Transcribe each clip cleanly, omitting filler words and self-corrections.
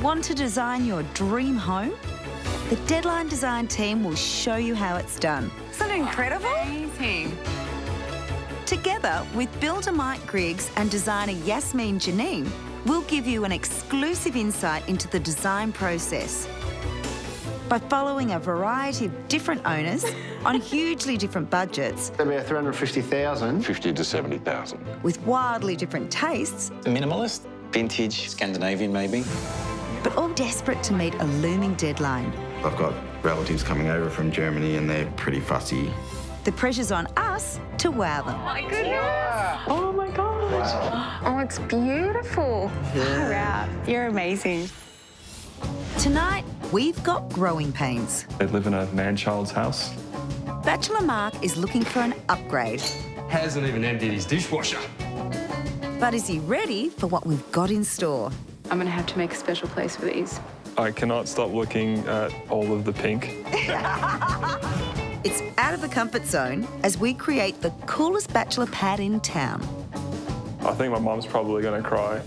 Want to design your dream home? The Deadline Design team will show you how it's done. Isn't that incredible? Amazing. Together with builder Mike Griggs and designer Yasmin Janine, we'll give you an exclusive insight into the design process. By following a variety of different owners on hugely different budgets, About 350,000. 50 to 70,000. with wildly different tastes, Minimalist, vintage, Scandinavian maybe. but all desperate to meet a looming deadline. I've got relatives coming over from Germany and they're pretty fussy. The pressure's on us to wow them. My goodness. Oh my gosh. Oh, it's beautiful. Far out. You're amazing. Tonight, we've got growing pains. They live in a man-child's house. Bachelor Mark is looking for an upgrade. Hasn't even emptied his dishwasher. But is he ready for what we've got in store? I'm going to have to make a special place for these. I cannot stop looking at all of the pink. It's out of the comfort zone as we create the coolest bachelor pad in town. I think my mum's probably going to cry.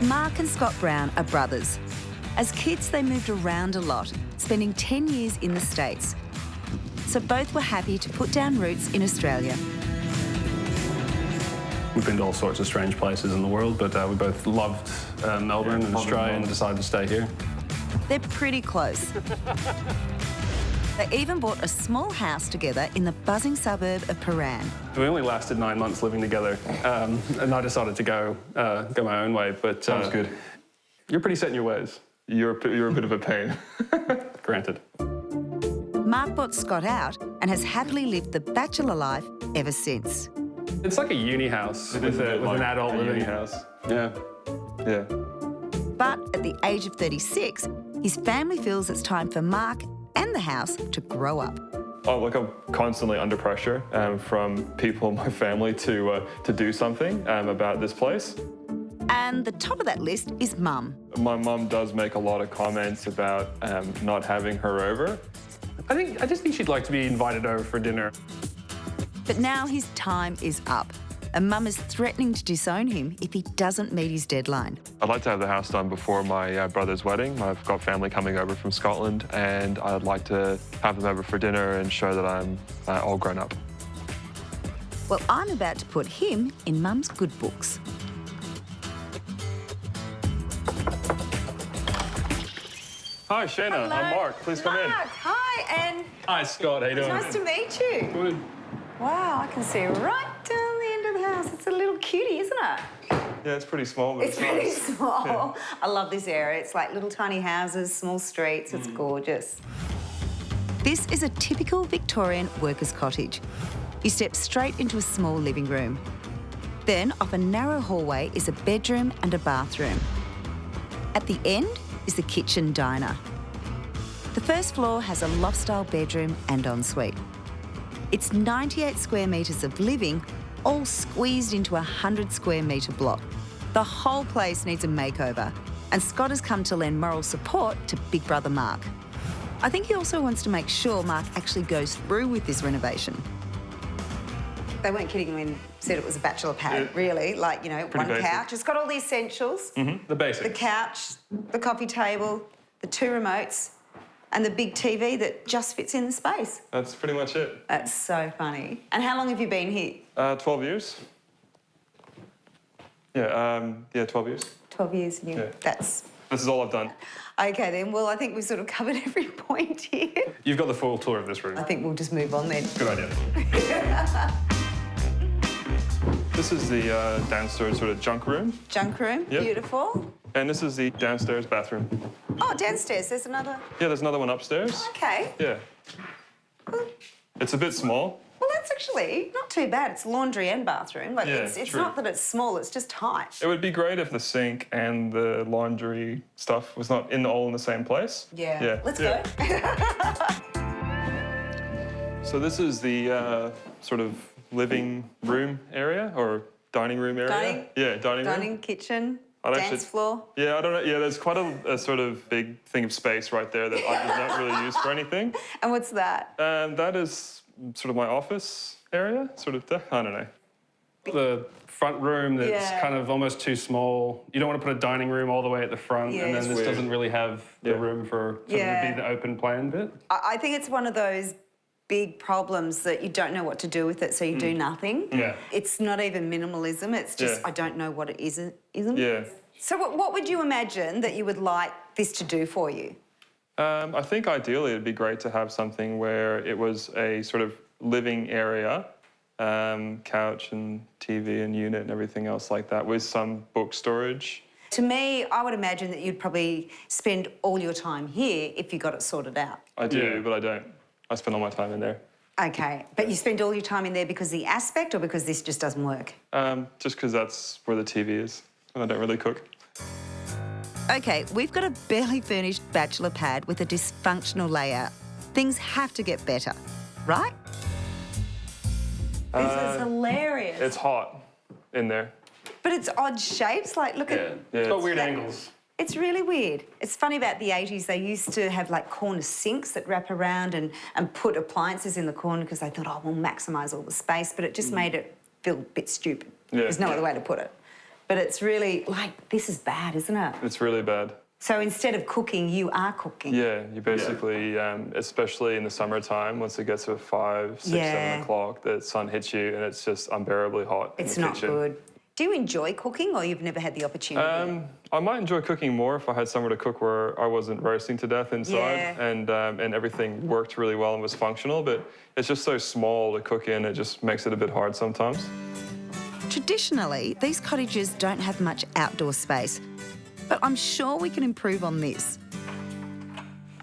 Mark and Scott Brown are brothers. As kids, they moved around a lot, spending 10 years in the States. So both were happy to put down roots in Australia. We've been to all sorts of strange places in the world, but we both loved Melbourne and Australia and decided to stay here. They're pretty close. They even bought a small house together in the buzzing suburb of Paran. We only lasted 9 months living together, and I decided to go my own way, but... Sounds good. You're pretty set in your ways. You're a bit of a pain. Granted. Mark bought Scott out and has happily lived the bachelor life ever since. It's like a uni house with an adult living house. Yeah, yeah. But at the age of 36, his family feels it's time for Mark and the house to grow up. Oh, look, I'm constantly under pressure from people in my family to do something about this place. And the top of that list is Mum. My mum does make a lot of comments about not having her over. I just think she'd like to be invited over for dinner. But now his time is up, and Mum is threatening to disown him if he doesn't meet his deadline. I'd like to have the house done before my brother's wedding. I've got family coming over from Scotland, and I'd like to have them over for dinner and show that I'm all grown up. Well, I'm about to put him in Mum's good books. Hi, Shaynna. I'm Mark. Please come in. Hi, and Hi, Scott. How you doing? nice to meet you. Good. Wow, I can see right down the end of the house. It's a little cutie, isn't it? Yeah, it's pretty small, but It's pretty nice. small. Yeah. I love this area. It's like little tiny houses, small streets. It's gorgeous. This is a typical Victorian worker's cottage. You step straight into a small living room. Then, off a narrow hallway, is a bedroom and a bathroom. At the end is the kitchen diner. The first floor has a loft-style bedroom and ensuite. It's 98 square metres of living, all squeezed into a 100 square metre block. The whole place needs a makeover, and Scott has come to lend moral support to Big Brother Mark. I think he also wants to make sure Mark actually goes through with this renovation. They weren't kidding when said it was a bachelor pad, really. Like, you know, Pretty one basic. couch. It's got all the essentials. The basics. The couch, the coffee table, the 2 remotes, and the big TV that just fits in the space. That's pretty much it. That's so funny. And how long have you been here? 12 years. Yeah, 12 years. 12 years. And you, Yeah. That's... This is all I've done. OK, then. Well, I think we've sort of covered every point here. You've got the full tour of this room. I think we'll just move on then. Good idea. This is the downstairs sort of junk room. Junk room. Yep. Beautiful. And this is the downstairs bathroom. Oh, downstairs. There's another... Yeah, there's another one upstairs. OK. Yeah. It's a bit small. Well, that's actually not too bad. It's laundry and bathroom. Like, Yeah, it's true. not that it's small, it's just tight. It would be great if the sink and the laundry stuff was not all in the same place. Yeah. Let's go. So this is the sort of living room area or dining room area. Dining? Yeah, dining room. Dining, kitchen. Dance floor? Yeah, I don't know. Yeah, there's quite a sort of big thing of space right there that I was not really used for anything. And what's that? That is sort of my office area, sort of, I don't know. The front room that's Yeah. kind of almost too small. You don't want to put a dining room all the way at the front, Yeah, and it's then this weird. doesn't really have the room for sort Yeah. of be the open plan bit. I think it's one of those big problems that you don't know what to do with it, so you do nothing. Yeah. It's not even minimalism, it's just, Yeah. I don't know what it isn't. Yeah. So what would you imagine that you would like this to do for you? I think ideally it'd be great to have something where it was a sort of living area, couch and TV and unit and everything else like that, with some book storage. To me, I would imagine that you'd probably spend all your time here if you got it sorted out. I do, Yeah. but I don't. I spend all my time in there. Okay, but you spend all your time in there because of the aspect or because this just doesn't work? Just because that's where the TV is, and I don't really cook. Okay, we've got a barely furnished bachelor pad with a dysfunctional layout. Things have to get better, right? This is hilarious. It's hot in there. But it's odd shapes, like look at... It's got weird that- angles. It's really weird. It's funny about the 80s, they used to have like corner sinks that wrap around and put appliances in the corner because they thought, oh, we'll maximise all the space, but it just made it feel a bit stupid. Yeah. There's no other way to put it. But it's really, like, this is bad, isn't it? It's really bad. So instead of cooking, you are cooking. Yeah, you basically, especially in the summertime, once it gets to 5, 6, Yeah. 7 o'clock, the sun hits you and it's just unbearably hot It's in the not kitchen. good. Do you enjoy cooking or you've never had the opportunity? I might enjoy cooking more if I had somewhere to cook where I wasn't roasting to death inside and everything worked really well and was functional, but it's just so small to cook in, it just makes it a bit hard sometimes. Traditionally, these cottages don't have much outdoor space, but I'm sure we can improve on this.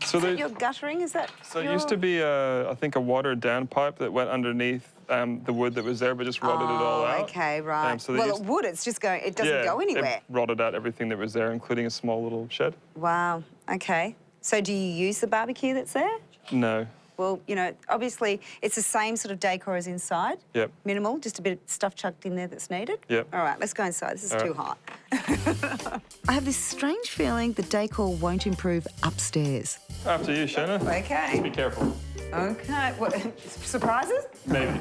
So Is that there, your guttering? Is that so it used to be, I think, a watered down pipe that went underneath the wood that was there, but just rotted it all out. Okay, right. so they Well, used- it would. It's just going. It doesn't go anywhere. It rotted out everything that was there, including a small little shed. Wow. Okay. So do you use the barbecue that's there? No. Well, you know, obviously it's the same sort of decor as inside. Yep. Minimal, just a bit of stuff chucked in there that's needed. Yep. All right, let's go inside. This is All too right. hot. I have this strange feeling the decor won't improve upstairs. After you, Shaynna. Be Okay. careful. Okay. What, surprises? Maybe.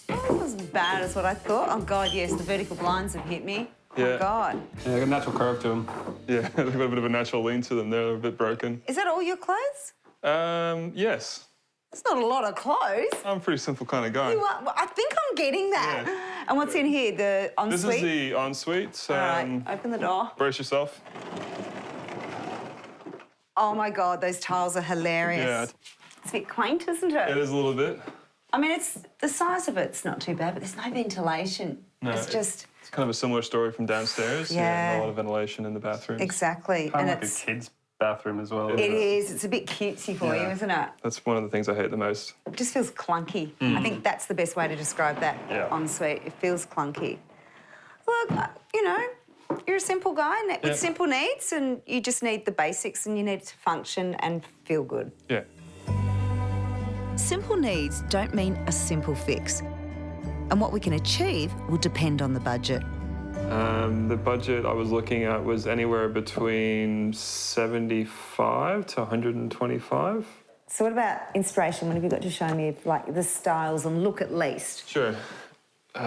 That wasn't as bad as what I thought. Oh, God, yes, the vertical blinds have hit me. Oh, Yeah. my God. Yeah, they got a natural curve to them. Yeah, they've got a bit of a natural lean to them. They're a bit broken. Is that all your clothes? Yes. It's not a lot of clothes. I'm a pretty simple kind of guy. You are, well, I think I'm getting that. Yeah. And what's in here? The ensuite? This is the ensuite. All right, open the door. Brace yourself. Oh, my God, those tiles are hilarious. Yeah. It's a bit quaint, isn't it? It is a little bit. I mean, it's the size of it's not too bad, but there's no ventilation. No, it's just... It's kind of a similar story from downstairs. Yeah. A lot of ventilation in the bathrooms. Exactly. Kind and of like it's... a kid's bathroom as well. It is. It's a bit cutesy for you, Yeah. isn't it? That's one of the things I hate the most. It just feels clunky. I think that's the best way to describe that Yeah. ensuite. It feels clunky. Look, you know, you're a simple guy with simple needs and you just need the basics and you need it to function and feel good. Yeah. Simple needs don't mean a simple fix. And what we can achieve will depend on the budget. The budget I was looking at was anywhere between 75 to 125. So what about inspiration? What have you got to show me of, like, the styles and look at least? Sure.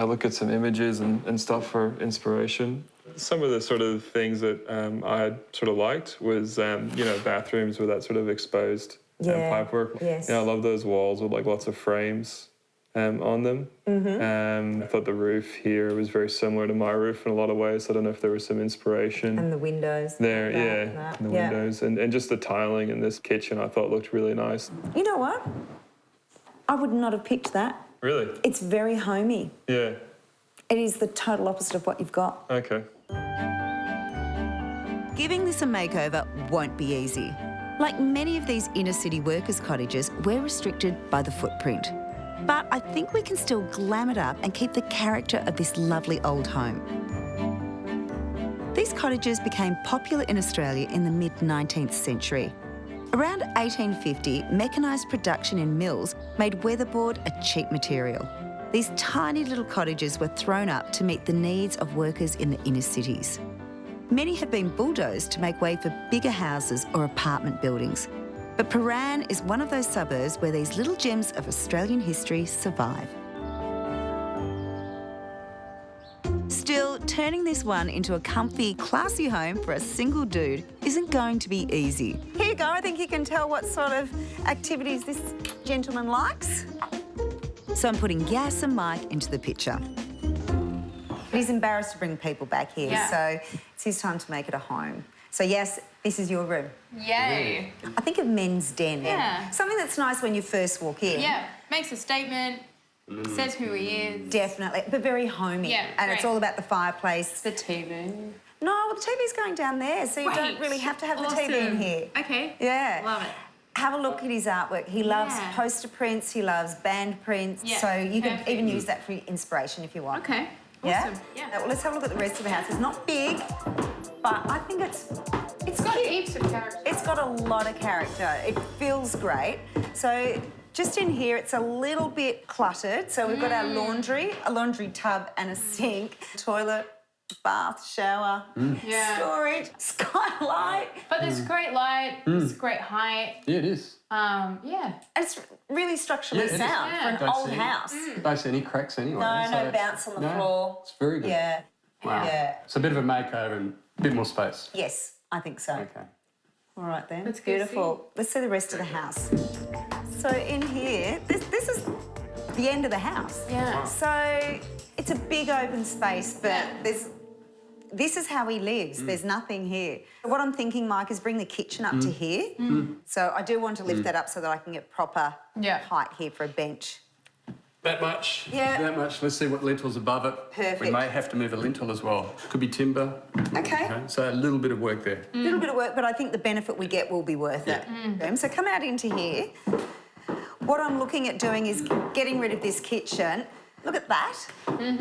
Look at some images and stuff for inspiration. Some of the sort of things that I sort of liked was, you know, bathrooms with that sort of exposed pipework. Yes. Yeah, I love those walls with like lots of frames on them. I thought the roof here was very similar to my roof in a lot of ways. I don't know if there was some inspiration And the windows. there. that, Yeah, that. and the windows and just the tiling in this kitchen I thought looked really nice. You know what? I would not have picked that. Really? It's very homey. Yeah. It is the total opposite of what you've got. Okay. Giving this a makeover won't be easy. Like many of these inner city workers' cottages, we're restricted by the footprint. But I think we can still glam it up and keep the character of this lovely old home. These cottages became popular in Australia in the mid-19th century. Around 1850, mechanised production in mills made weatherboard a cheap material. These tiny little cottages were thrown up to meet the needs of workers in the inner cities. Many have been bulldozed to make way for bigger houses or apartment buildings. But Paran is one of those suburbs where these little gems of Australian history survive. Still, turning this one into a comfy, classy home for a single dude isn't going to be easy. Here you go. I think you can tell what sort of activities this gentleman likes. So I'm putting Yas and Mike into the picture. He's embarrassed to bring people back here, so it's his time to make it a home. So yes, this is your room. Yay. I think of men's den. Yeah. Something that's nice when you first walk in. Yeah, makes a statement, says who he is. Definitely, but very homey. Yeah, and it's great. all about the fireplace. The TV. No, well, the TV's going down there, so you don't really have to have the TV in here. Okay. Yeah. Love it. Have a look at his artwork. He loves Yeah. poster prints, he loves band prints, Yeah, so you can perfect. even use that for inspiration if you want. Okay. Yeah? Awesome. Yeah. Well, let's have a look at the rest of the house. It's not big, but I think it's got cute. heaps of character. It's got a lot of character. It feels great. So just in here, it's a little bit cluttered. So we've got our laundry, a laundry tub and a sink, toilet, bath, shower, storage, skylight. But there's great light, there's great height. Yeah, it is. Yeah. It's really structurally Yeah, it is. sound for an Don't old see- house. Don't see any cracks anyway. No, so no bounce on the no, floor. It's very good. Yeah. Wow. Yeah. It's a bit of a makeover and a bit more space. Yes, I think so. Okay. All right then. That's good to Beautiful. Let's see the rest of the house. So in here, this is the end of the house. Yeah. So it's a big open space, but this is how he lives. There's nothing here. What I'm thinking, Mike, is bring the kitchen up to here. So I do want to lift that up so that I can get proper height here for a bench. That much? Yeah. That much. Let's see what lintel's above it. Perfect. We may have to move a lintel as well. Could be timber. Okay. So a little bit of work there. A little bit of work, but I think the benefit we get will be worth it. So come out into here. What I'm looking at doing is getting rid of this kitchen. Look at that.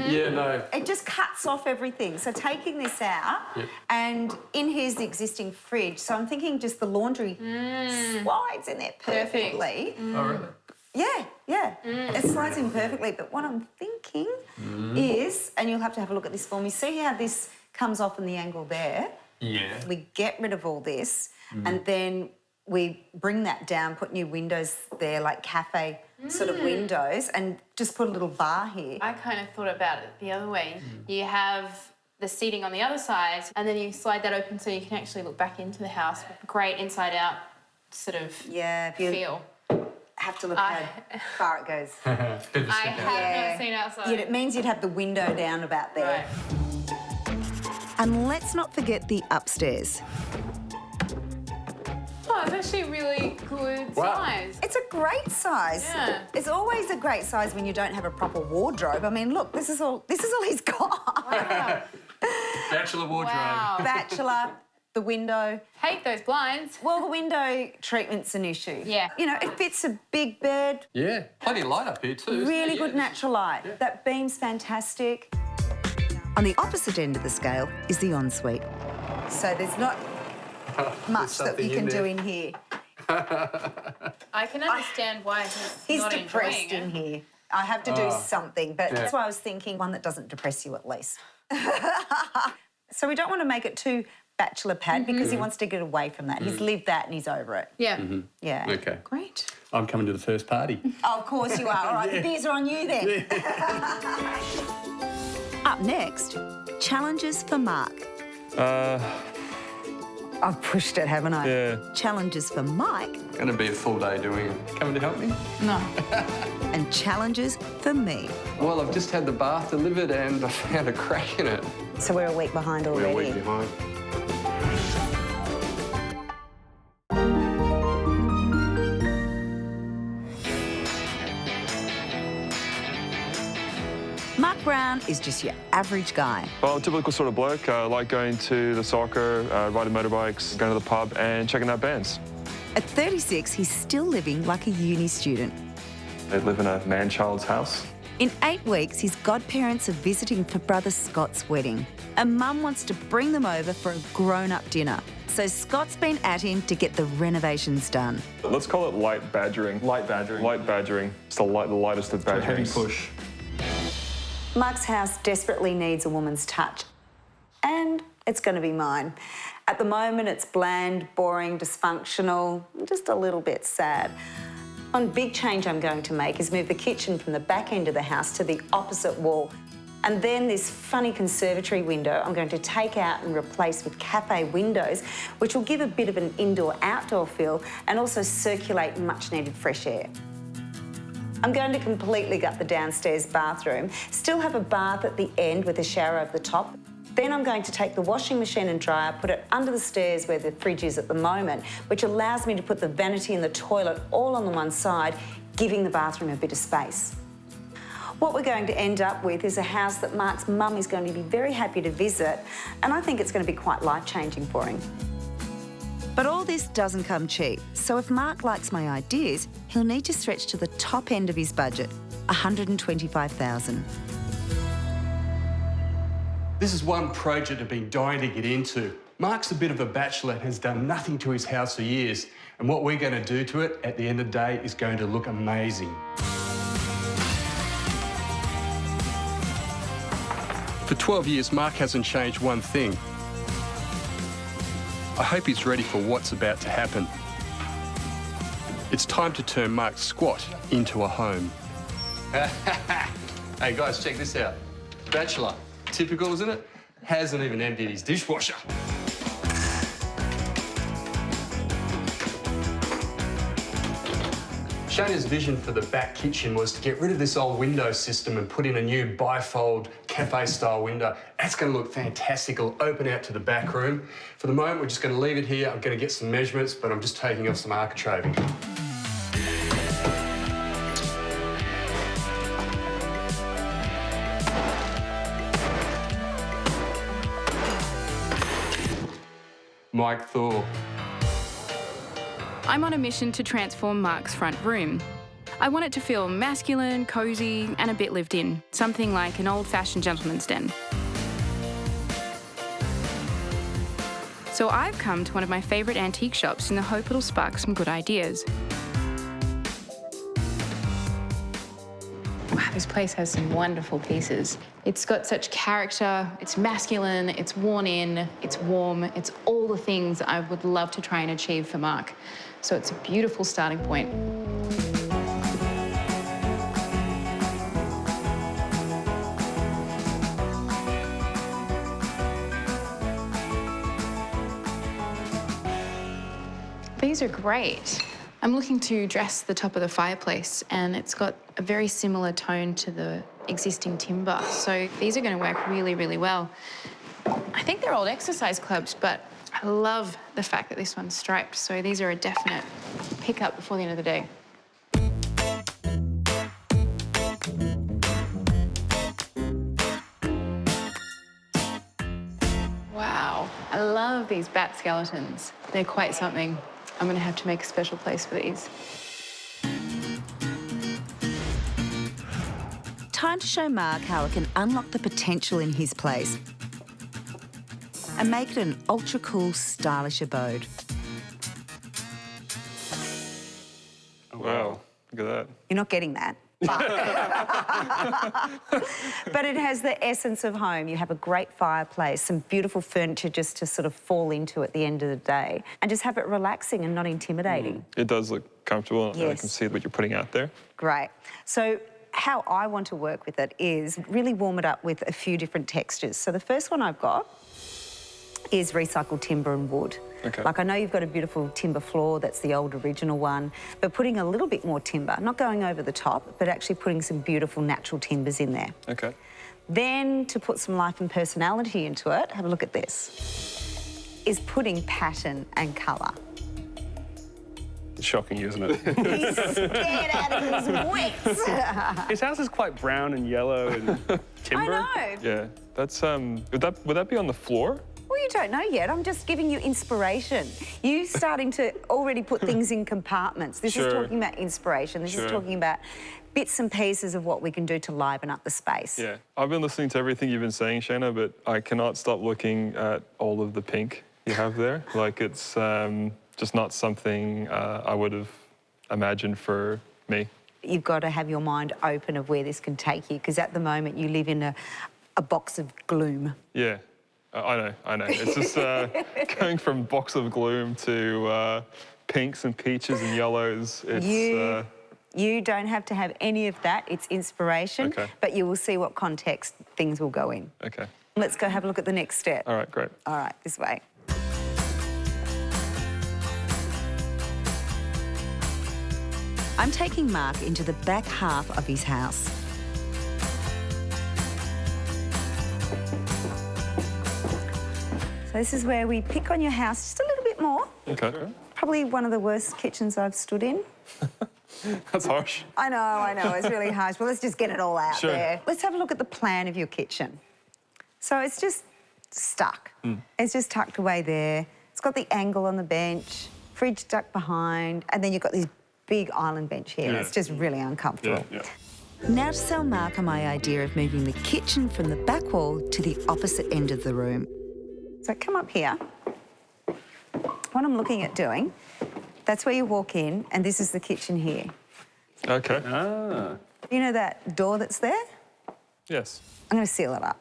Yeah, no. It just cuts off everything. So taking this out, and in here's the existing fridge. So I'm thinking just the laundry slides in there perfectly. Oh, really? Yeah. It slides in perfectly. But what I'm thinking is, and you'll have to have a look at this for me, see how this comes off in the angle there? Yeah. We get rid of all this, and then we bring that down, put new windows there, like cafe sort of windows, and just put a little bar here. I kind of thought about it the other way. You have the seating on the other side, and then you slide that open so you can actually look back into the house. Great inside out sort of feel. Have to look how far it goes. I have not seen outside. It means you'd have the window down about there. Right. And let's not forget the upstairs. Oh, it's actually a really good size. It's a great size. Yeah. It's always a great size when you don't have a proper wardrobe. I mean, look, this is all he's got. Wow. Bachelor wardrobe. Wow. Bachelor, the window. Hate those blinds. Well, the window treatment's an issue. Yeah. You know, it fits a big bed. Yeah. Plenty of light up here too. isn't Really it? good Yeah. natural light. That beam's fantastic. On the opposite end of the scale is the ensuite. So there's not much that you something can in do there. in here. I can understand why He's not depressed enjoying in it. here. I have to do something, but Yeah. that's why I was thinking one that doesn't depress you at least. So we don't want to make it too bachelor pad because he wants to get away from that. He's lived that and he's over it. Yeah. Yeah. Okay. Great. I'm coming to the first party. Oh, of course you are. All right, the beers are on you then. Up next, challenges for Mark. I've pushed it, haven't I? Yeah. Challenges for Mike. Going to be a full day doing it. Coming to help me? No. And challenges for me. Well, I've just had the bath delivered and I found a crack in it. So we're a week behind We're already. a week behind. Mark Brown is just your average guy. Well, typical sort of bloke. Like going to the soccer, riding motorbikes, going to the pub and checking out bands. At 36, he's still living like a uni student. I live in a man-child's house. In 8 weeks, his godparents are visiting for brother Scott's wedding. And Mum wants to bring them over for a grown-up dinner. So Scott's been at him to get the renovations done. Let's call it light badgering. Light badgering. Light badgering. It's the lightest of badgerings. Heavy push. Mark's house desperately needs a woman's touch, and it's going to be mine. At the moment, it's bland, boring, dysfunctional, just a little bit sad. One big change I'm going to make is move the kitchen from the back end of the house to the opposite wall. And then this funny conservatory window I'm going to take out and replace with cafe windows, which will give a bit of an indoor-outdoor feel and also circulate much-needed fresh air. I'm going to completely gut the downstairs bathroom, still have a bath at the end with a shower over the top. Then I'm going to take the washing machine and dryer, put it under the stairs where the fridge is at the moment, which allows me to put the vanity and the toilet all on the one side, giving the bathroom a bit of space. What we're going to end up with is a house that Mark's mum is going to be very happy to visit, and I think it's going to be quite life-changing for him. But all this doesn't come cheap, so if Mark likes my ideas, he'll need to stretch to the top end of his budget, $125,000. This is one project I've been dying to get into. Mark's a bit of a bachelor and has done nothing to his house for years. And what we're going to do to it at the end of the day is going to look amazing. For 12 years, Mark hasn't changed one thing. I hope he's ready for what's about to happen. It's time to turn Mark's squat into a home. Hey guys, check this out. Bachelor. Typical, isn't it? Hasn't even emptied his dishwasher. Shaynna's vision for the back kitchen was to get rid of this old window system and put in a new bifold cafe-style window. That's going to look fantastic. It'll open out to the back room. For the moment, we're just going to leave it here. I'm going to get some measurements, but I'm just taking off some architraving. Mike Thor. I'm on a mission to transform Mark's front room. I want it to feel masculine, cosy, and a bit lived in, something like an old-fashioned gentleman's den. So I've come to one of my favourite antique shops in the hope it'll spark some good ideas. Wow, this place has some wonderful pieces. It's got such character, it's masculine, it's worn in, it's warm, it's all the things I would love to try and achieve for Mark. So it's a beautiful starting point. These are great. I'm looking to dress the top of the fireplace, and it's got a very similar tone to the existing timber. So these are going to work really, really well. I think they're old exercise clubs, but I love the fact that this one's striped. So these are a definite pick-up before the end of the day. Wow, I love these bat skeletons. They're quite something. I'm going to have to make a special place for these. Time to show Mark how I can unlock the potential in his place and make it an ultra-cool, stylish abode. Wow, look at that. You're not getting that. But it has the essence of home. You have a great fireplace, some beautiful furniture just to sort of fall into at the end of the day, and just have it relaxing and not intimidating. It does look comfortable. Yes. I can see what you're putting out there. Great. So how I want to work with it is really warm it up with a few different textures. So the first one I've got is recycled timber and wood. Okay. Like, I know you've got a beautiful timber floor, that's the old original one, but putting a little bit more timber, not going over the top, but actually putting some beautiful natural timbers in there. Okay. Then, to put some life and personality into it, have a look at this, is putting pattern and colour. It's shocking, isn't it? He's scared out of his wits. His house is quite brown and yellow and timber. I know. Yeah, that's would that be on the floor? Well, you don't know yet. I'm just giving you inspiration. You starting to already put things in compartments. This is talking about inspiration. This is talking about bits and pieces of what we can do to liven up the space. Yeah, I've been listening to everything you've been saying, Shaynna, but I cannot stop looking at all of the pink you have there. Like, it's just not something I would have imagined for me. You've got to have your mind open of where this can take you, because at the moment you live in a box of gloom. Yeah, I know. It's just going from box of gloom to pinks and peaches and yellows. It's, you don't have to have any of that. It's inspiration, but you will see what context things will go in. Okay. Let's go have a look at the next step. All right, great. All right, this way. I'm taking Mark into the back half of his house. So this is where we pick on your house just a little bit more. Okay. Probably one of the worst kitchens I've stood in. That's harsh. I know, it's really harsh. Well, let's just get it all out there. Let's have a look at the plan of your kitchen. So it's just stuck. It's just tucked away there. It's got the angle on the bench, fridge tucked behind, and then you've got this big island bench here. It's just really uncomfortable. Now to sell Mark on my idea of moving the kitchen from the back wall to the opposite end of the room. So come up here. What I'm looking at doing, that's where you walk in, and this is the kitchen here. Okay. You know that door that's there? Yes. I'm going to seal it up.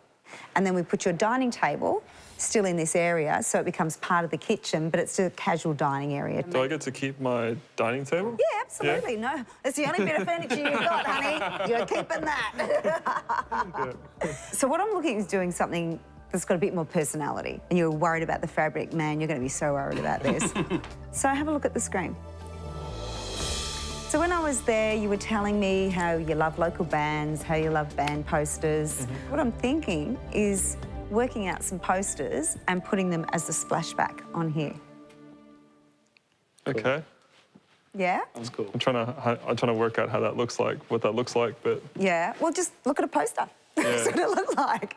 And then we put your dining table still in this area, so it becomes part of the kitchen, but it's a casual dining area. Do I get to keep my dining table? Yeah, absolutely. No, it's the only bit of furniture you've got, honey. You're keeping that. So what I'm looking is doing something that's got a bit more personality. And you're worried about the fabric, man, you're going to be so worried about this. So have a look at the screen. So when I was there, you were telling me how you love local bands, how you love band posters. What I'm thinking is working out some posters and putting them as the splashback on here. Okay. Yeah? That's cool. I'm trying to work out how that looks like, what that looks like, but... Yeah, well, just look at a poster. That's what it looks like.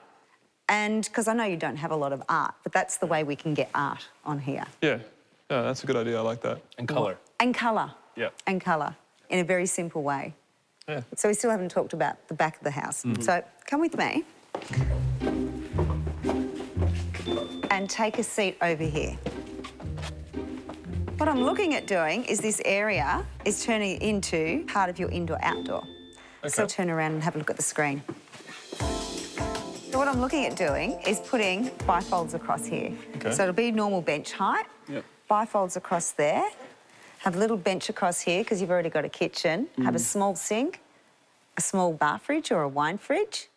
And because I know you don't have a lot of art, but that's the way we can get art on here. Yeah, that's a good idea. I like that. And colour. And colour. Yeah. And colour, in a very simple way. Yeah. So we still haven't talked about the back of the house. So come with me. And take a seat over here. What I'm looking at doing is this area is turning into part of your indoor-outdoor. So turn around and have a look at the screen. So what I'm looking at doing is putting bifolds across here. So it'll be normal bench height, bifolds across there, have a little bench across here because you've already got a kitchen, have a small sink, a small bar fridge or a wine fridge,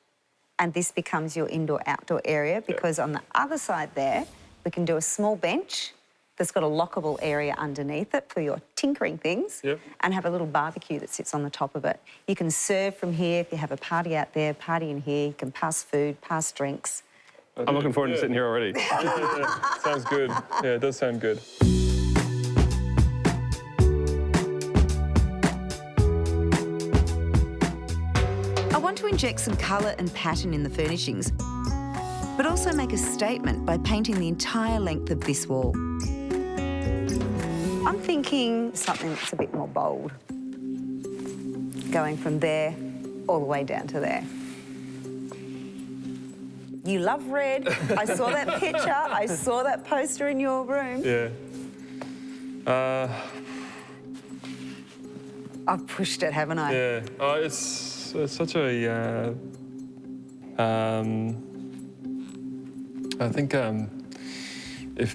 and this becomes your indoor-outdoor area because on the other side there, we can do a small bench that's got a lockable area underneath it for your tinkering things and have a little barbecue that sits on the top of it. You can serve from here if you have a party out there, party in here, you can pass food, pass drinks. I'm looking forward to sitting here already. Sounds good. Yeah, it does sound good. I want to inject some colour and pattern in the furnishings, but also make a statement by painting the entire length of this wall. I'm thinking something that's a bit more bold. Going from there all the way down to there. You love red. I saw that picture. I saw that poster in your room. Yeah. I've pushed it, haven't I? Yeah. Oh, it's such a... I think if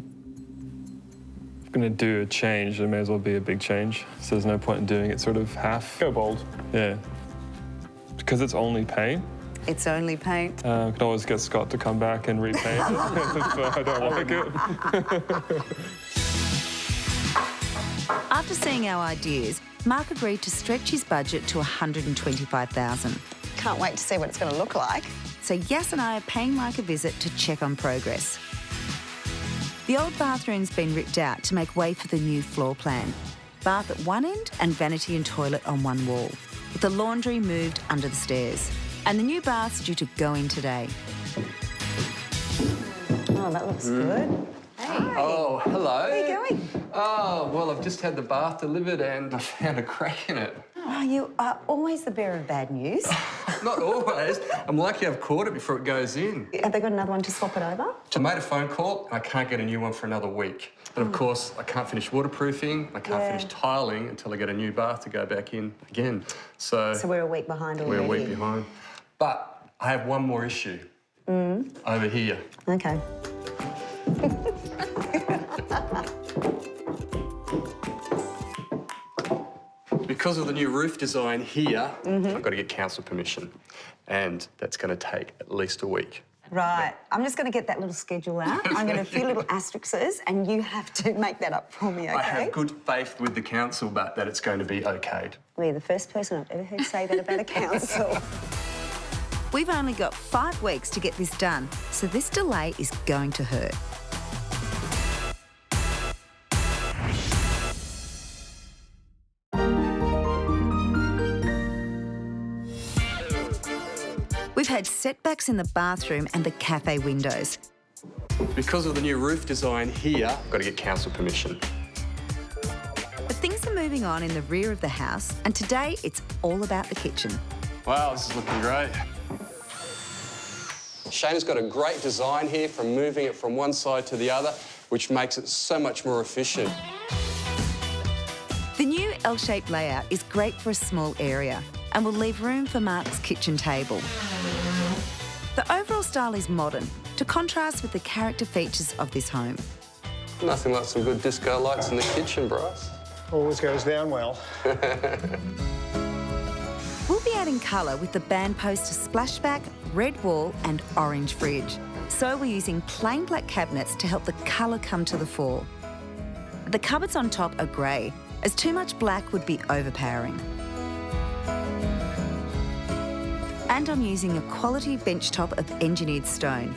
I'm going to do a change, it may as well be a big change. So there's no point in doing it sort of half. Go bold. Yeah. Because it's only paint. It's only paint. I can always get Scott to come back and repaint it if I don't like it. After seeing our ideas, Mark agreed to stretch his budget to $125,000. Can't wait to see what it's going to look like. So Yas and I are paying Mark a visit to check on progress. The old bathroom's been ripped out to make way for the new floor plan. Bath at one end and vanity and toilet on one wall, with the laundry moved under the stairs. And the new bath's due to go in today. Oh, that looks good. Hey. Oh, hello. Where are you going? Oh, well, I've just had the bath delivered and I found a crack in it. Oh, you are always the bearer of bad news. Not always. I'm lucky I've caught it before it goes in. Have they got another one to swap it over? I made a phone call and I can't get a new one for another week. But of course, I can't finish waterproofing, I can't finish tiling until I get a new bath to go back in again. So we're a week behind already. We're a week behind. But I have one more issue. Over here. Okay. Because of the new roof design here, I've got to get council permission. And that's going to take at least a week. Right. I'm just going to get that little schedule out. I'm going to a few little asterisks and you have to make that up for me, okay? I have good faith with the council, but that it's going to be okayed. Well, you're the first person I've ever heard say that about a council. We've only got 5 weeks to get this done, so this delay is going to hurt. We've had setbacks in the bathroom and the cafe windows. Because of the new roof design here, I've got to get council permission. But things are moving on in the rear of the house, and today it's all about the kitchen. Wow, this is looking great. Shaynna's got a great design here from moving it from one side to the other, which makes it so much more efficient. The new L-shaped layout is great for a small area and will leave room for Mark's kitchen table. The overall style is modern, to contrast with the character features of this home. Nothing like some good disco lights in the kitchen, Bryce. Always goes down well. We'll be adding colour with the band poster splashback, red wall and orange fridge. So we're using plain black cabinets to help the colour come to the fore. The cupboards on top are grey, as too much black would be overpowering. And I'm using a quality bench top of engineered stone.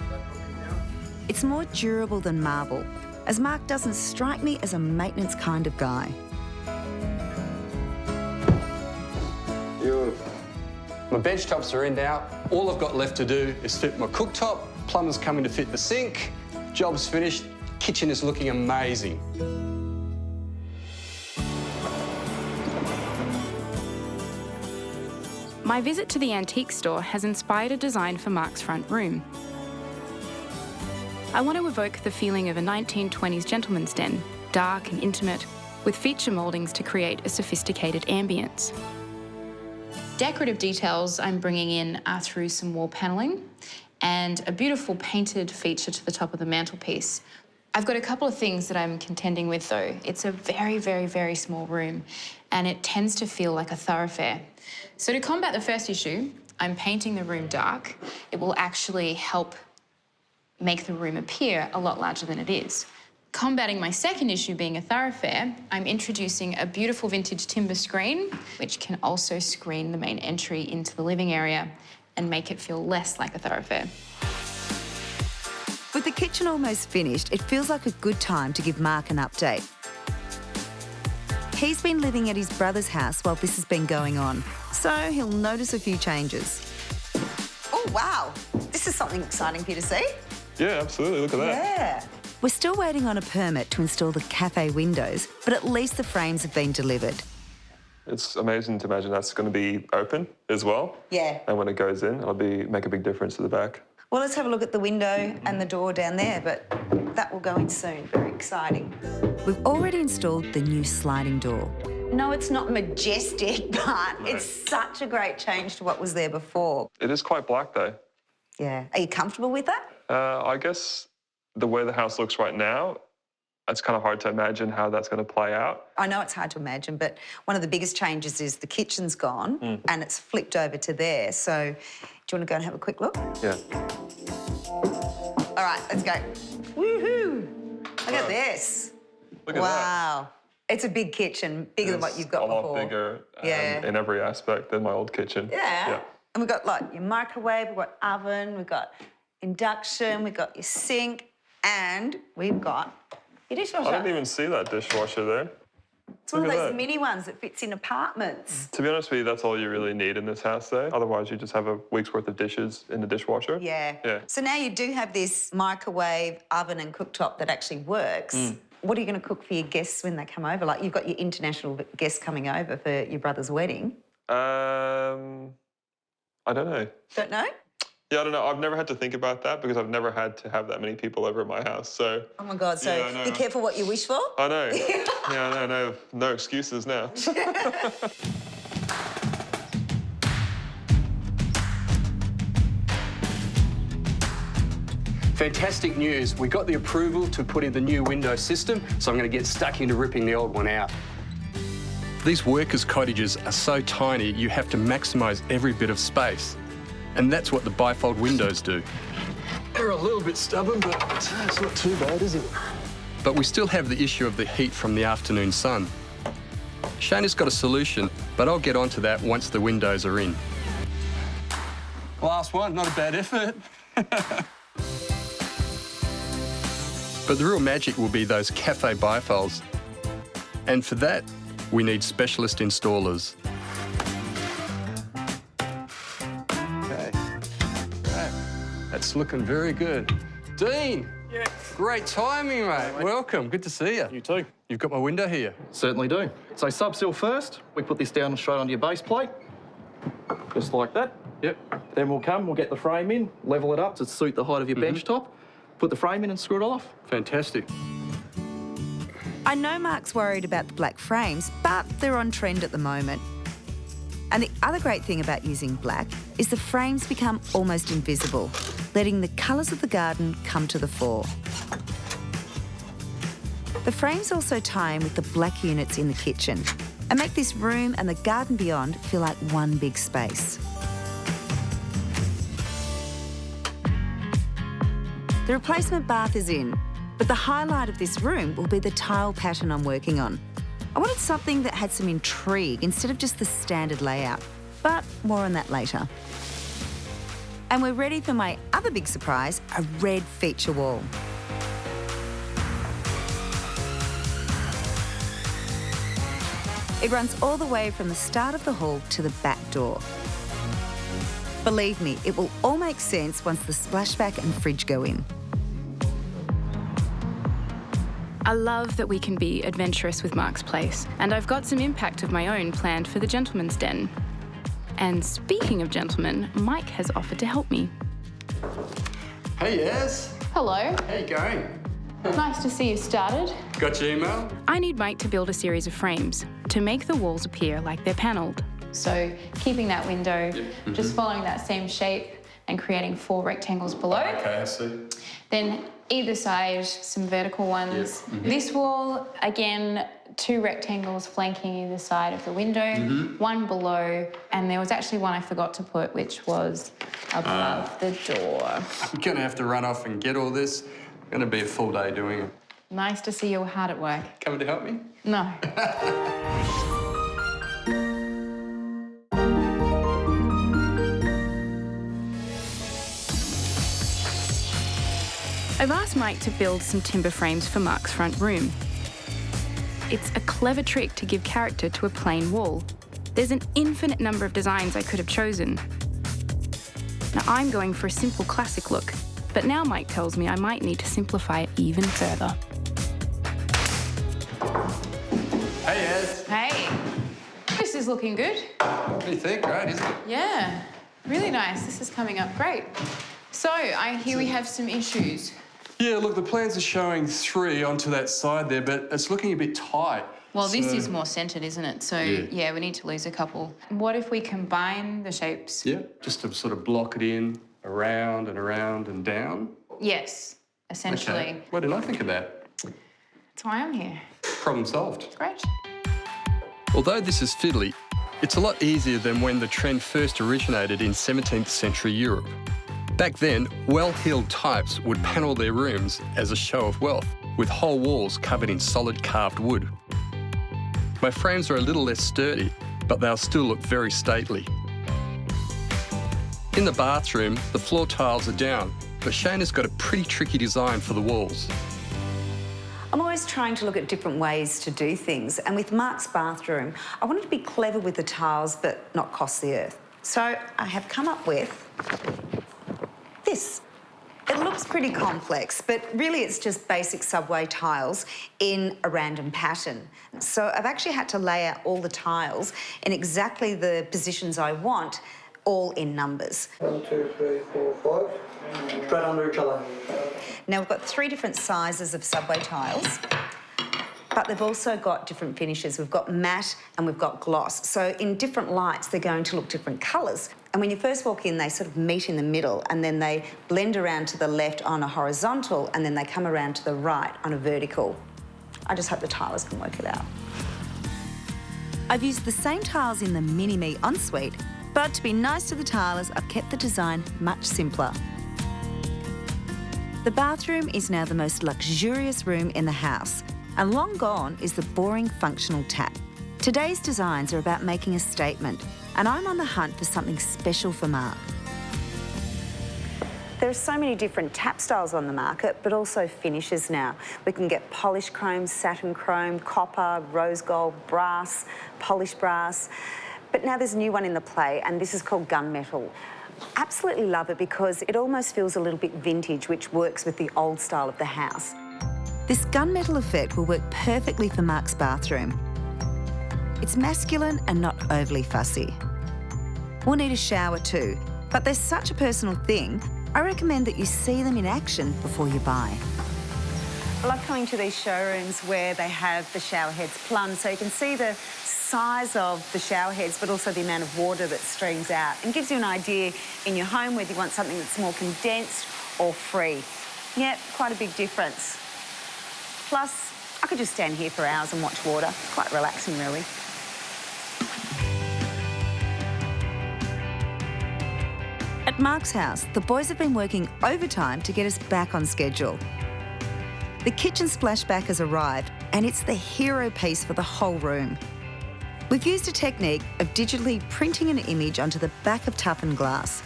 It's more durable than marble, as Mark doesn't strike me as a maintenance kind of guy. Beautiful. My bench tops are in now. All I've got left to do is fit my cooktop. Plumber's coming to fit the sink. Job's finished. Kitchen is looking amazing. My visit to the antique store has inspired a design for Mark's front room. I want to evoke the feeling of a 1920s gentleman's den, dark and intimate, with feature mouldings to create a sophisticated ambience. Decorative details I'm bringing in are through some wall panelling and a beautiful painted feature to the top of the mantelpiece. I've got a couple of things that I'm contending with though. It's a very, very, very small room and it tends to feel like a thoroughfare. So to combat the first issue, I'm painting the room dark. It will actually help make the room appear a lot larger than it is. Combating my second issue being a thoroughfare, I'm introducing a beautiful vintage timber screen, which can also screen the main entry into the living area and make it feel less like a thoroughfare. With the kitchen almost finished, it feels like a good time to give Mark an update. He's been living at his brother's house while this has been going on, so he'll notice a few changes. Oh, wow. This is something exciting for you to see. Yeah, absolutely. Look at that. Yeah. We're still waiting on a permit to install the cafe windows, but at least the frames have been delivered. It's amazing to imagine that's going to be open as well. Yeah. And when it goes in, it'll make a big difference to the back. Well, let's have a look at the window and the door down there, but that will go in soon. Very exciting. We've already installed the new sliding door. No, it's not majestic, but it's such a great change to what was there before. It is quite black, though. Yeah. Are you comfortable with that? I guess the way the house looks right now, it's kind of hard to imagine how that's going to play out. I know it's hard to imagine, but one of the biggest changes is the kitchen's gone and it's flipped over to there. So do you want to go and have a quick look? Yeah. All right, let's go. Woohoo! Look at this. Look at that. Wow. It's a big kitchen, bigger than what you've got before. A lot bigger Yeah. in every aspect than my old kitchen. Yeah. And we've got like your microwave, we've got oven, we've got induction, we've got your sink, and we've got your dishwasher. I didn't even see that dishwasher there. It's one of Look at those that. mini ones that fits in apartments. To be honest with you, that's all you really need in this house, though. Otherwise, you just have a week's worth of dishes in the dishwasher. Yeah. Yeah. So now you do have this microwave, oven and cooktop that actually works. what are you going to cook for your guests when they come over? Like, you've got your international guests coming over for your brother's wedding. I don't know. Don't know? Yeah, I don't know. I've never had to think about that because I've never had to have that many people over at my house, so... Oh, my God, so yeah, be careful what you wish for. I know. Yeah, no excuses now. Fantastic news. We got the approval to put in the new window system, so I'm going to get stuck into ripping the old one out. These workers' cottages are so tiny, you have to maximise every bit of space. And that's what the bifold windows do. They're a little bit stubborn, but it's not too bad, is it? But we still have the issue of the heat from the afternoon sun. Shaynna's got a solution, but I'll get onto that once the windows are in. Last one, not a bad effort. But the real magic will be those cafe bifolds. And for that, we need specialist installers. Okay. Right. That's looking very good. Dean! Yeah. Great timing, mate. Welcome. Good to see you. You too. You've got my window here. Certainly do. So subsill first. We put this down straight onto your base plate. Just like that. Yep. Then we'll get the frame in, level it up to suit the height of your bench top, put the frame in and screw it all off. Fantastic. I know Mark's worried about the black frames, but they're on trend at the moment. And the other great thing about using black is the frames become almost invisible, letting the colours of the garden come to the fore. The frames also tie in with the black units in the kitchen and make this room and the garden beyond feel like one big space. The replacement bath is in, but the highlight of this room will be the tile pattern I'm working on. I wanted something that had some intrigue instead of just the standard layout, but more on that later. And we're ready for my other big surprise, a red feature wall. It runs all the way from the start of the hall to the back door. Believe me, it will all make sense once the splashback and fridge go in. I love that we can be adventurous with Mark's place, and I've got some impact of my own planned for the gentleman's den. And speaking of gentlemen, Mike has offered to help me. Hey, yes. Hello. How you going? Nice to see you started. Got your email? I need Mike to build a series of frames to make the walls appear like they're panelled. So keeping that window, just following that same shape and creating 4 rectangles below. Okay, I see. Then either side, some vertical ones. This wall, again, 2 rectangles flanking either side of the window, 1 below, and there was actually one I forgot to put, which was above the door. I'm gonna have to run off and get all this. Gonna be a full day doing it. Nice to see you're hard at work. Coming to help me? No. I've asked Mike to build some timber frames for Mark's front room. It's a clever trick to give character to a plain wall. There's an infinite number of designs I could have chosen. Now I'm going for a simple classic look, but now Mike tells me I might need to simplify it even further. Hey, Ez. Hey, this is looking good. What do you think? Great, isn't it? Yeah, really nice. This is coming up great. So I hear we have some issues. Yeah, look, the plans are showing 3 onto that side there, but it's looking a bit tight. Well, this is more centred, isn't it? So, yeah, we need to lose a couple. What if we combine the shapes? Yeah, just to sort of block it in, around and down. Yes, essentially. Okay. Why didn't I think of that? That's why I'm here. Problem solved. Great. Although this is fiddly, it's a lot easier than when the trend first originated in 17th century Europe. Back then, well-heeled types would panel their rooms as a show of wealth, with whole walls covered in solid carved wood. My frames are a little less sturdy, but they'll still look very stately. In the bathroom, the floor tiles are down, but Shaynna's got a pretty tricky design for the walls. I'm always trying to look at different ways to do things, and with Mark's bathroom, I wanted to be clever with the tiles but not cost the earth. So I have come up with this. It looks pretty complex, but really it's just basic subway tiles in a random pattern. So I've actually had to lay out all the tiles in exactly the positions I want, all in numbers. 1, 2, 3, 4, 5. Straight under each other. Now we've got 3 different sizes of subway tiles, but they've also got different finishes. We've got matte and we've got gloss. So in different lights, they're going to look different colours. And when you first walk in, they sort of meet in the middle and then they blend around to the left on a horizontal and then they come around to the right on a vertical. I just hope the tilers can work it out. I've used the same tiles in the Mini-Me ensuite, but to be nice to the tilers, I've kept the design much simpler. The bathroom is now the most luxurious room in the house, and long gone is the boring functional tap. Today's designs are about making a statement, and I'm on the hunt for something special for Mark. There are so many different tap styles on the market, but also finishes now. We can get polished chrome, satin chrome, copper, rose gold, brass, polished brass. But now there's a new one in the play, and this is called gunmetal. Absolutely love it because it almost feels a little bit vintage, which works with the old style of the house. This gunmetal effect will work perfectly for Mark's bathroom. It's masculine and not overly fussy. We'll need a shower too, but they're such a personal thing, I recommend that you see them in action before you buy. I love coming to these showrooms where they have the shower heads plumbed, so you can see the size of the shower heads, but also the amount of water that streams out, and gives you an idea in your home whether you want something that's more condensed or free. Yeah, quite a big difference. Plus, I could just stand here for hours and watch water. It's quite relaxing, really. At Mark's house, the boys have been working overtime to get us back on schedule. The kitchen splashback has arrived, and it's the hero piece for the whole room. We've used a technique of digitally printing an image onto the back of toughened glass.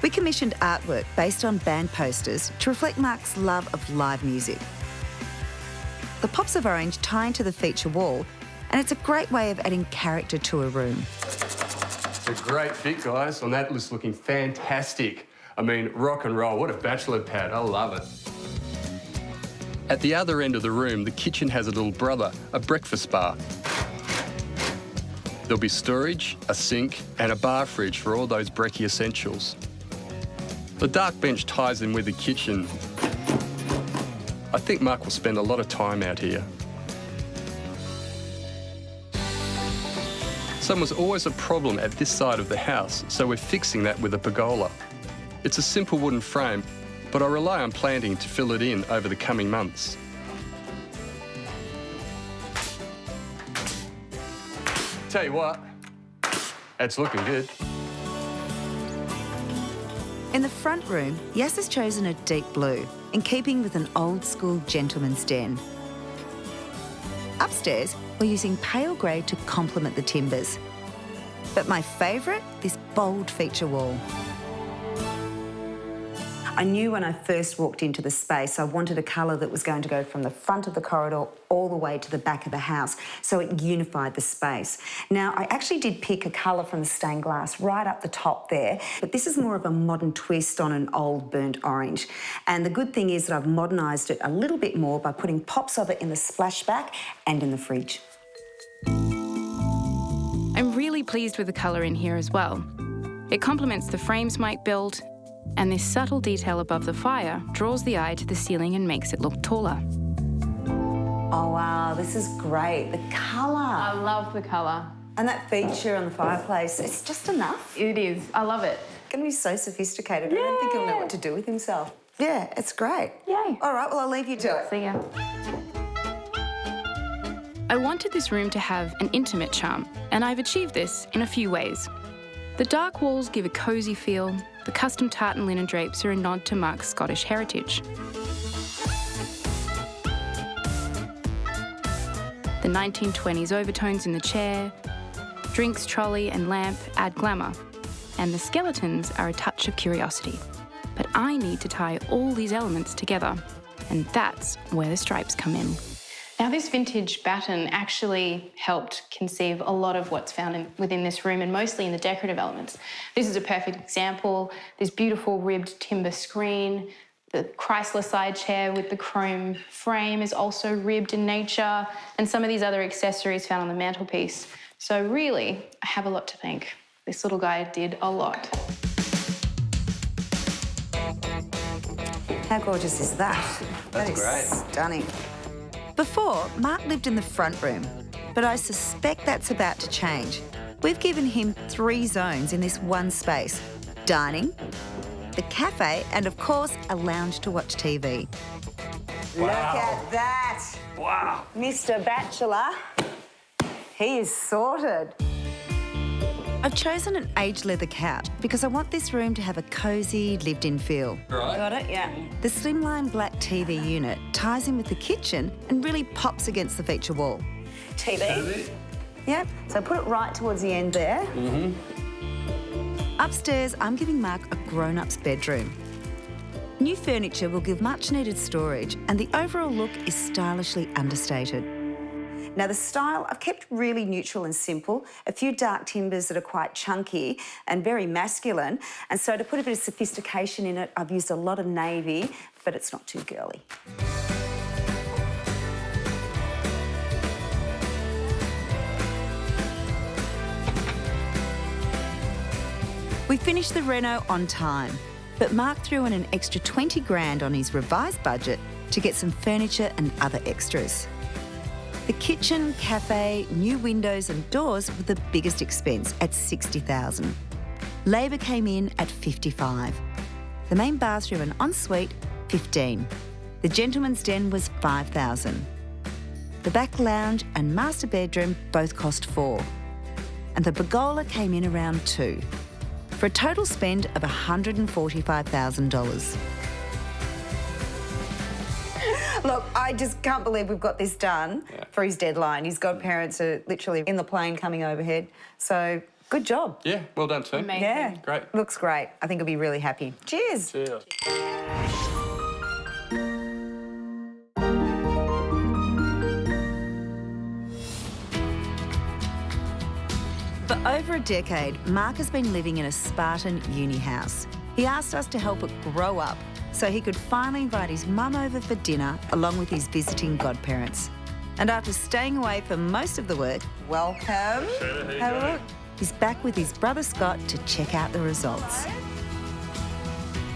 We commissioned artwork based on band posters to reflect Mark's love of live music. The pops of orange tie into the feature wall, and it's a great way of adding character to a room. A great fit, guys. On that list, looking fantastic. I mean, rock and roll. What a bachelor pad. I love it. At the other end of the room, the kitchen has a little brother, a breakfast bar. There'll be storage, a sink, and a bar fridge for all those brekkie essentials. The dark bench ties in with the kitchen. I think Mark will spend a lot of time out here. Sun was always a problem at this side of the house, so we're fixing that with a pergola. It's a simple wooden frame, but I rely on planting to fill it in over the coming months. Tell you what, it's looking good. In the front room, Yas has chosen a deep blue, in keeping with an old-school gentleman's den. Upstairs, we're using pale grey to complement the timbers. But my favourite, this bold feature wall. I knew when I first walked into the space, I wanted a colour that was going to go from the front of the corridor all the way to the back of the house, so it unified the space. Now, I actually did pick a colour from the stained glass right up the top there, but this is more of a modern twist on an old burnt orange. And the good thing is that I've modernised it a little bit more by putting pops of it in the splashback and in the fridge. I'm really pleased with the colour in here as well. It complements the frames Mike built, and this subtle detail above the fire draws the eye to the ceiling and makes it look taller. Oh, wow, this is great. The colour. I love the colour. And that feature on the fireplace, it's just enough. It is. I love it. It's going to be so sophisticated. I don't think he'll know what to do with himself. Yeah, it's great. Yay. All right, well, I'll leave you to it. See ya. I wanted this room to have an intimate charm, and I've achieved this in a few ways. The dark walls give a cosy feel. The custom tartan linen drapes are a nod to Mark's Scottish heritage. The 1920s overtones in the chair, drinks, trolley and lamp add glamour, and the skeletons are a touch of curiosity. But I need to tie all these elements together, and that's where the stripes come in. Now, this vintage batten actually helped conceive a lot of what's found within this room, and mostly in the decorative elements. This is a perfect example. This beautiful ribbed timber screen, the Chrysler side chair with the chrome frame is also ribbed in nature, and some of these other accessories found on the mantelpiece. So really, I have a lot to thank. This little guy did a lot. How gorgeous is that? That's That is great. Stunning. Before, Mark lived in the front room, but I suspect that's about to change. We've given him 3 zones in this one space: dining, the cafe, and of course, a lounge to watch TV. Look at that. Wow. Mr. Bachelor. He is sorted. I've chosen an aged leather couch because I want this room to have a cosy, lived-in feel. Right. Got it? Yeah. The slimline black TV unit ties in with the kitchen and really pops against the feature wall. TV. Yep. So put it right towards the end there. Upstairs, I'm giving Mark a grown-up's bedroom. New furniture will give much-needed storage, and the overall look is stylishly understated. Now the style, I've kept really neutral and simple. A few dark timbers that are quite chunky and very masculine. And so to put a bit of sophistication in it, I've used a lot of navy, but it's not too girly. We finished the reno on time, but Mark threw in an extra 20 grand on his revised budget to get some furniture and other extras. The kitchen, cafe, new windows and doors were the biggest expense at $60,000. Labour came in at $55,000. The main bathroom and ensuite, $15,000. The gentleman's den was $5,000. The back lounge and master bedroom both cost $4,000. And the pergola came in around $2,000, for a total spend of $145,000. Look, I just can't believe we've got this done for his deadline. His godparents are literally in the plane coming overhead. So, good job. Yeah, well done, team. Amazing. Yeah. Great. Looks great. I think he'll be really happy. Cheers. Cheers. For over a decade, Mark has been living in a Spartan uni house. He asked us to help it grow up so he could finally invite his mum over for dinner along with his visiting godparents. And after staying away for most of the work, Welcome. Have a look. he's back with his brother Scott to check out the results.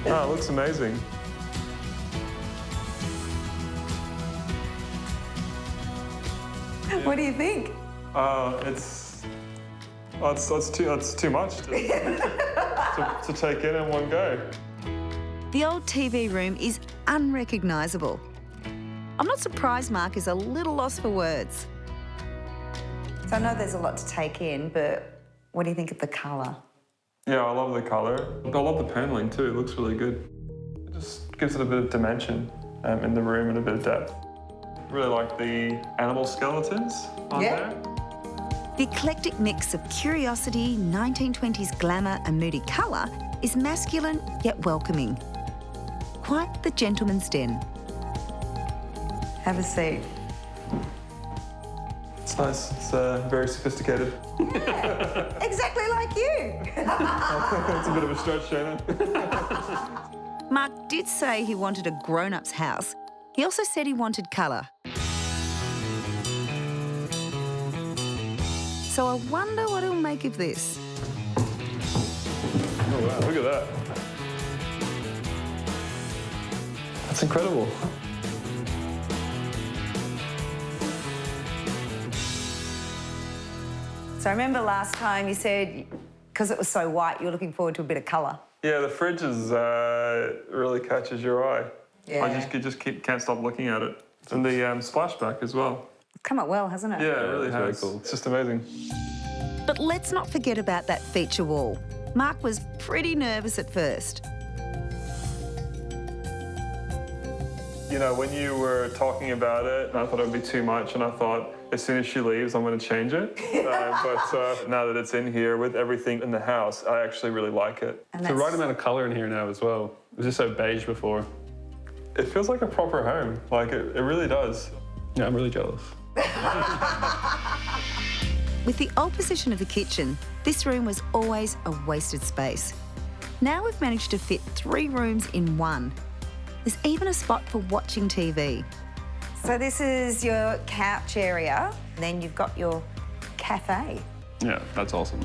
Oh, it looks amazing. What do you think? It's too much to take in one go. The old TV room is unrecognisable. I'm not surprised Mark is a little lost for words. So I know there's a lot to take in, but what do you think of the colour? Yeah, I love the colour. I love the paneling too. It looks really good. It just gives it a bit of dimension in the room and a bit of depth. Really like the animal skeletons on there. The eclectic mix of curiosity, 1920s glamour and moody colour is masculine yet welcoming. Quite the gentleman's den. Have a seat. It's nice. It's very sophisticated. Yeah, exactly like you. It's a bit of a stretch, Shaynna. Mark did say he wanted a grown-up's house. He also said he wanted colour. So I wonder what he'll make of this. Oh wow, look at that. That's incredible. So I remember last time you said, because it was so white, you were looking forward to a bit of colour. Yeah, the fridge is really catches your eye. Yeah. I can't stop looking at it. And the splashback as well. It's come out well, hasn't it? Yeah, it really has. very cool. It's just amazing. But let's not forget about that feature wall. Mark was pretty nervous at first. You know, when you were talking about it, I thought it would be too much, and I thought, as soon as she leaves, I'm going to change it. But now that it's in here with everything in the house, I actually really like it. It's the right amount of colour in here now as well. It was just so beige before. It feels like a proper home. Like, it really does. Yeah, I'm really jealous. With the old position of the kitchen, this room was always a wasted space. Now we've managed to fit 3 rooms in one. There's even a spot for watching TV. So this is your couch area, and then you've got your cafe. Yeah, that's awesome.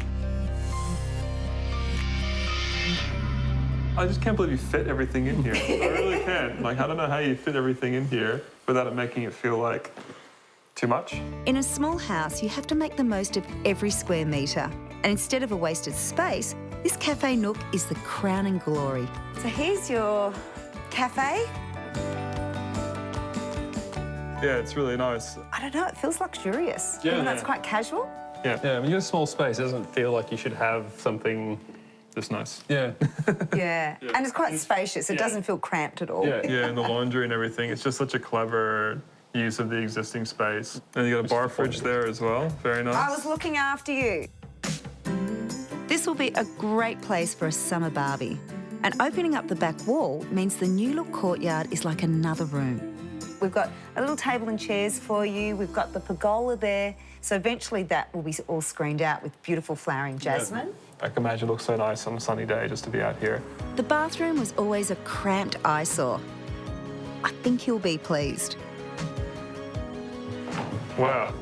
I just can't believe you fit everything in here. I really can't. Like, I don't know how you fit everything in here without it making it feel like too much. In a small house, you have to make the most of every square metre. And instead of a wasted space, this cafe nook is the crowning glory. So here's your cafe. Yeah, it's really nice. I don't know, it feels luxurious. Yeah. Even though it's quite casual. Yeah. Yeah, when you have a small space, it doesn't feel like you should have something Just nice. Yeah. Yeah. And it's quite spacious. It doesn't feel cramped at all. Yeah, and the laundry and everything. It's just such a clever use of the existing space. And you got a bar fridge there as well. Very nice. I was looking after you. This will be a great place for a summer barbie. And opening up the back wall means the new look courtyard is like another room. We've got a little table and chairs for you. We've got the pergola there. So eventually that will be all screened out with beautiful flowering jasmine. I can imagine it looks so nice on a sunny day just to be out here. The bathroom was always a cramped eyesore. I think you'll be pleased. Wow.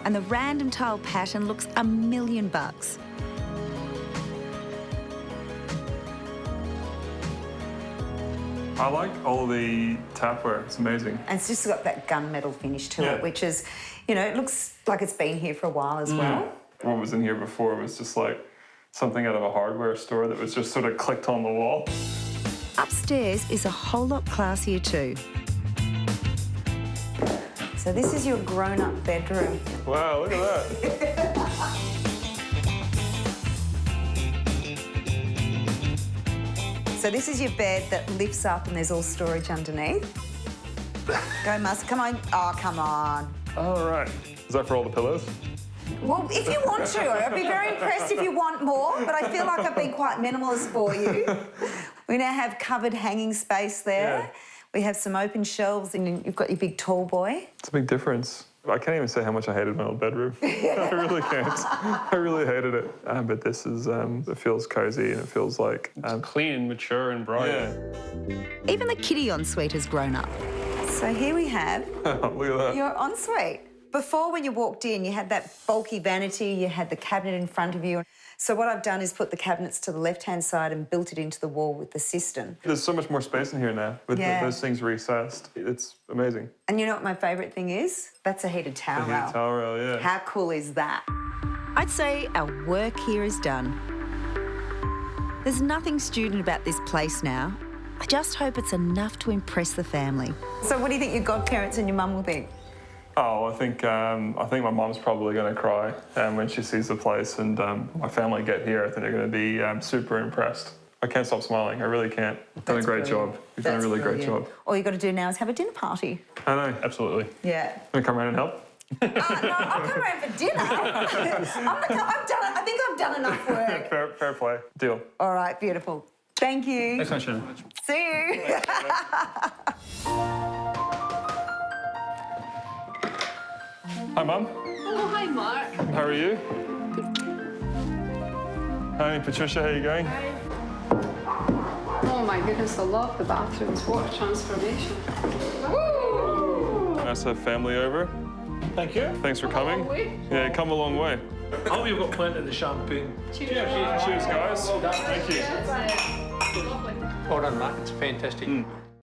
And the random tile pattern looks $1,000,000. I like all the tapware. It's amazing. And it's just got that gunmetal finish to it, which is, you know, it looks like it's been here for a while as well. What was in here before was just like something out of a hardware store that was just sort of clicked on the wall. Upstairs is a whole lot classier too. So this is your grown-up bedroom. Wow, look at that. So this is your bed that lifts up and there's all storage underneath. Go, Mus. Come on. Oh, come on. All right. Is that for all the pillows? Well, if you want to, I'd be very impressed if you want more, but I feel like I've been quite minimalist for you. We now have covered hanging space there. Yeah. We have some open shelves and you've got your big tall boy. It's a big difference. I can't even say how much I hated my old bedroom. I really can't. I really hated it. But this is, it feels cozy and it feels like... It's clean, mature and bright. Yeah. Even the kiddie ensuite has grown up. So here we have Look at that. your ensuite. Before, when you walked in, you had that bulky vanity, you had the cabinet in front of you. So what I've done is put the cabinets to the left-hand side and built it into the wall with the cistern. There's so much more space in here now with those things recessed. It's amazing. And you know what my favourite thing is? That's a heated towel rail. Heated towel rail, yeah. How cool is that? I'd say our work here is done. There's nothing student about this place now. I just hope it's enough to impress the family. So what do you think your godparents and your mum will think? Oh, I think my mum's probably going to cry when she sees the place, and my family get here. I think they're going to be super impressed. I can't stop smiling. I really can't. You've done a great job. You've done a really great job. All you've got to do now is have a dinner party. I know, absolutely. Yeah. Want to come around and help? No, I'll come around for dinner. I think I've done enough work. Fair play. Deal. All right, beautiful. Thank you. Thanks, Shaynna. See you. Hi, Mum. Oh, hi, Mark. How are you? Hi, Patricia. How are you going? Oh, my goodness, I love the bathrooms. What a transformation. Woo! Nice to have family over. Thank you. Thanks for coming. Yeah, you come a long way. I hope you've got plenty of the champagne. Cheers. Cheers, guys. Thank you. Lovely. Well done, Mark. It's fantastic.